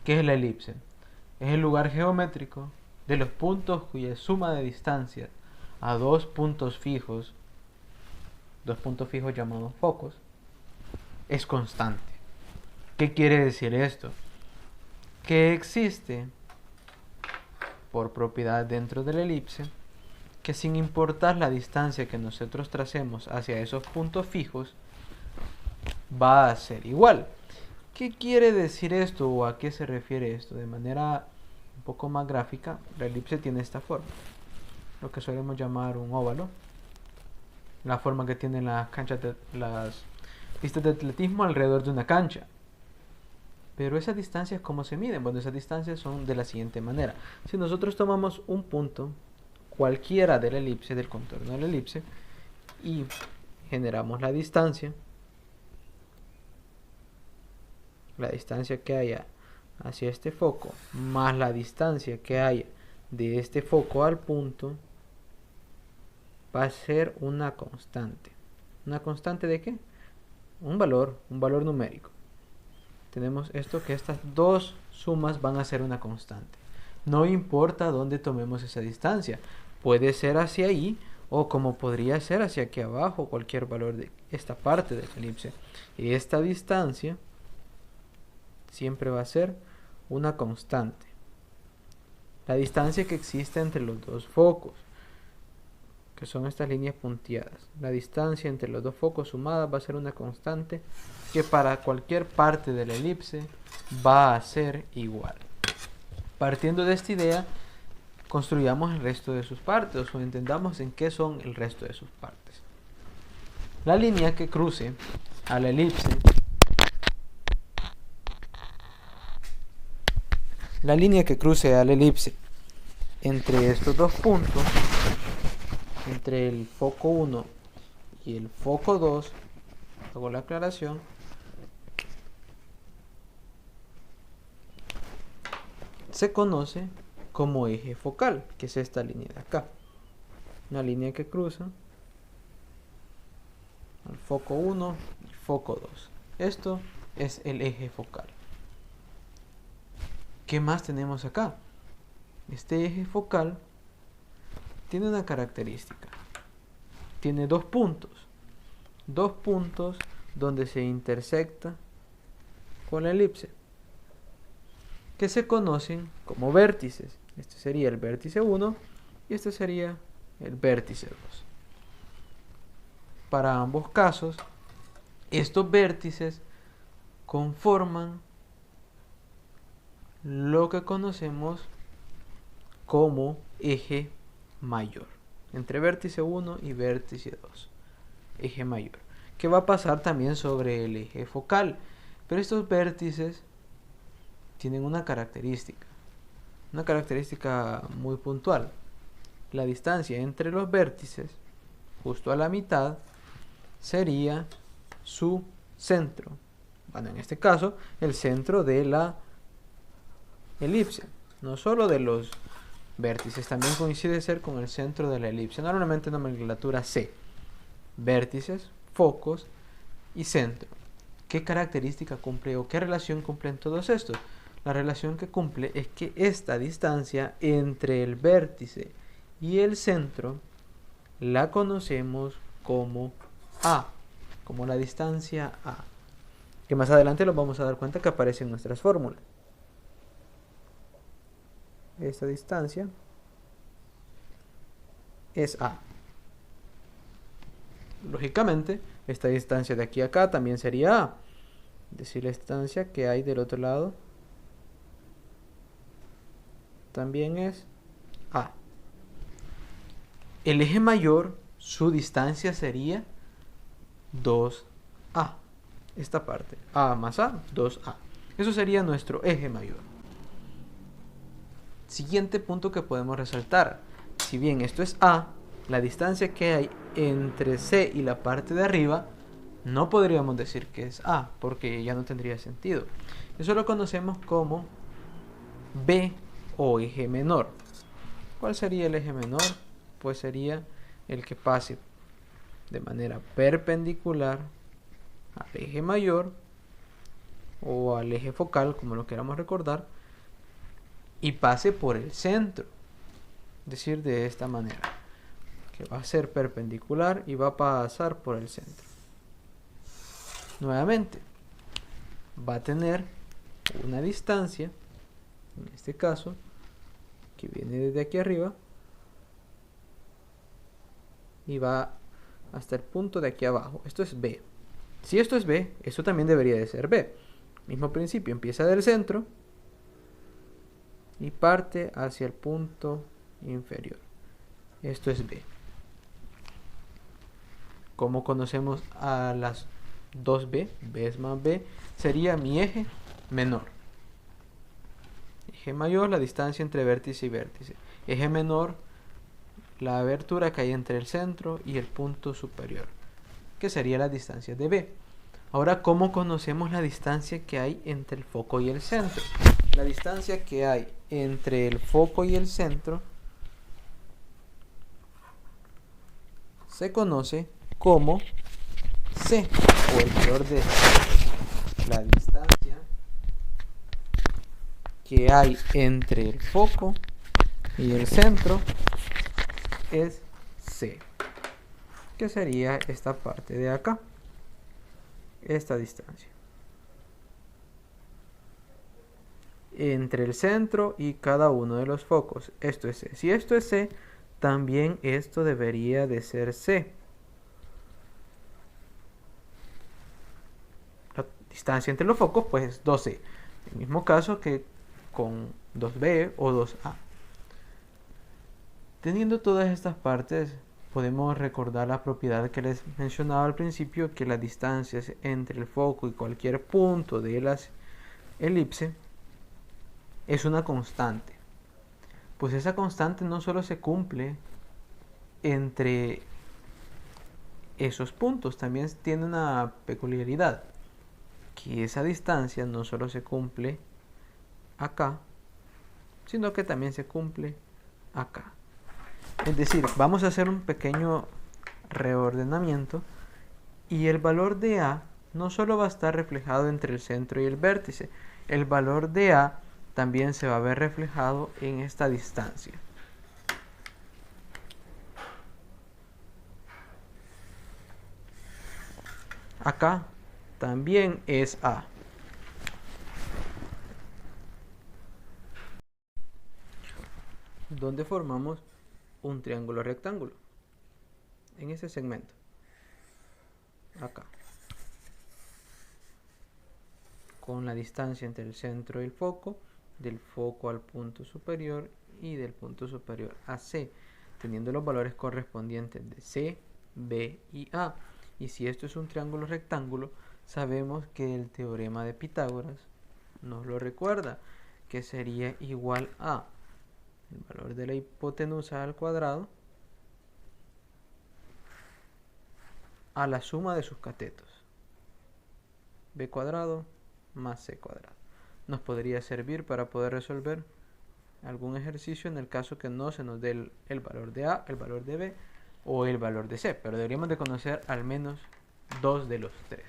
¿Qué es la elipse? Es el lugar geométrico de los puntos cuya suma de distancia a dos puntos fijos llamados focos, es constante. ¿Qué quiere decir esto? Que existe, por propiedad dentro de la elipse, que sin importar la distancia que nosotros tracemos hacia esos puntos fijos, va a ser igual. ¿Qué quiere decir esto o a qué se refiere esto? De manera un poco más gráfica, la elipse tiene esta forma, lo que solemos llamar un óvalo, la forma que tienen las pistas de atletismo alrededor de una cancha. Pero esas distancias, ¿cómo se miden? Bueno, esas distancias son de la siguiente manera. Si nosotros tomamos un punto cualquiera de la elipse, del contorno de la elipse, y generamos la distancia que haya hacia este foco, más la distancia que haya de este foco al punto, va a ser una constante. ¿Una constante de qué? Un valor numérico. Tenemos esto, que estas dos sumas van a ser una constante. No importa dónde tomemos esa distancia. Puede ser hacia ahí o como podría ser hacia aquí abajo, cualquier valor de esta parte de la elipse. Y esta distancia siempre va a ser una constante. La distancia que existe entre los dos focos, que son estas líneas punteadas. La distancia entre los dos focos sumadas va a ser una constante que para cualquier parte de la elipse va a ser igual. Partiendo de esta idea, construyamos el resto de sus partes o entendamos en qué son el resto de sus partes. La línea que cruce a la elipse, entre estos dos puntos, entre el foco 1 y el foco 2, hago la aclaración, se conoce como eje focal, que es esta línea de acá. Una línea que cruza al foco 1 y foco 2. Esto es el eje focal. ¿Qué más tenemos acá? Este eje focal tiene una característica. Tiene dos puntos donde se intersecta con la elipse, que se conocen como vértices. Este sería el vértice 1 y este sería el vértice 2. Para ambos casos, estos vértices conforman lo que conocemos como eje mayor, entre vértice 1 y vértice 2, eje mayor, que va a pasar también sobre el eje focal. Pero estos vértices tienen una característica muy puntual. La distancia entre los vértices, justo a la mitad, sería su centro. Bueno, en este caso, el centro de la elipse. No solo de los vértices, también coincide ser con el centro de la elipse. Normalmente nomenclatura C. Vértices, focos y centro. ¿Qué característica cumple o qué relación cumplen todos estos? La relación que cumple es que esta distancia entre el vértice y el centro la conocemos como A, como la distancia A, que más adelante nos vamos a dar cuenta que aparece en nuestras fórmulas. Esta distancia es A. Lógicamente, esta distancia de aquí a acá también sería A, es decir, la distancia que hay del otro lado también es A. El eje mayor, su distancia sería 2A. Esta parte, A más A, 2A. Eso sería nuestro eje mayor. Siguiente punto que podemos resaltar. Si bien esto es A, la distancia que hay entre C y la parte de arriba, no podríamos decir que es A, porque ya no tendría sentido. Eso lo conocemos como B o eje menor. ¿Cuál sería el eje menor? Pues sería el que pase de manera perpendicular al eje mayor o al eje focal, como lo queramos recordar, y pase por el centro. Es decir, de esta manera, que va a ser perpendicular y va a pasar por el centro. Nuevamente, va a tener una distancia, en este caso, que viene desde aquí arriba y va hasta el punto de aquí abajo. Esto es B. Si esto es B, esto también debería de ser B. Mismo principio, empieza del centro y parte hacia el punto inferior. Esto es B. ¿Cómo conocemos a las dos B? B es más B. Sería mi eje menor. Eje mayor, la distancia entre vértice y vértice. Eje menor, la abertura que hay entre el centro y el punto superior, que sería la distancia de B. Ahora, ¿cómo conocemos la distancia que hay entre el foco y el centro? La distancia que hay entre el foco y el centro se conoce como C, o el valor de C. La distancia que hay entre el foco y el centro es C, que sería esta parte de acá, esta distancia entre el centro y cada uno de los focos. Esto es C. Si esto es C, también esto debería de ser C. La distancia entre los focos pues es 2C, el mismo caso que con 2B o 2A. Teniendo todas estas partes, podemos recordar la propiedad que les mencionaba al principio, que las distancias entre el foco y cualquier punto de la elipse es una constante. Pues esa constante no solo se cumple entre esos puntos, también tiene una peculiaridad, que esa distancia no solo se cumple acá, sino que también se cumple acá. Es decir, vamos a hacer un pequeño reordenamiento y el valor de A no solo va a estar reflejado entre el centro y el vértice, el valor de A también se va a ver reflejado en esta distancia. Acá también es A. Donde formamos un triángulo rectángulo en ese segmento acá, con la distancia entre el centro y el foco, del foco al punto superior y del punto superior a C, teniendo los valores correspondientes de C, B y A. Y si esto es un triángulo rectángulo, sabemos que el teorema de Pitágoras nos lo recuerda, que sería igual a el valor de la hipotenusa al cuadrado a la suma de sus catetos, b cuadrado más c cuadrado. Nos podría servir para poder resolver algún ejercicio en el caso que no se nos dé el valor de A, el valor de B o el valor de C, pero deberíamos de conocer al menos dos de los tres.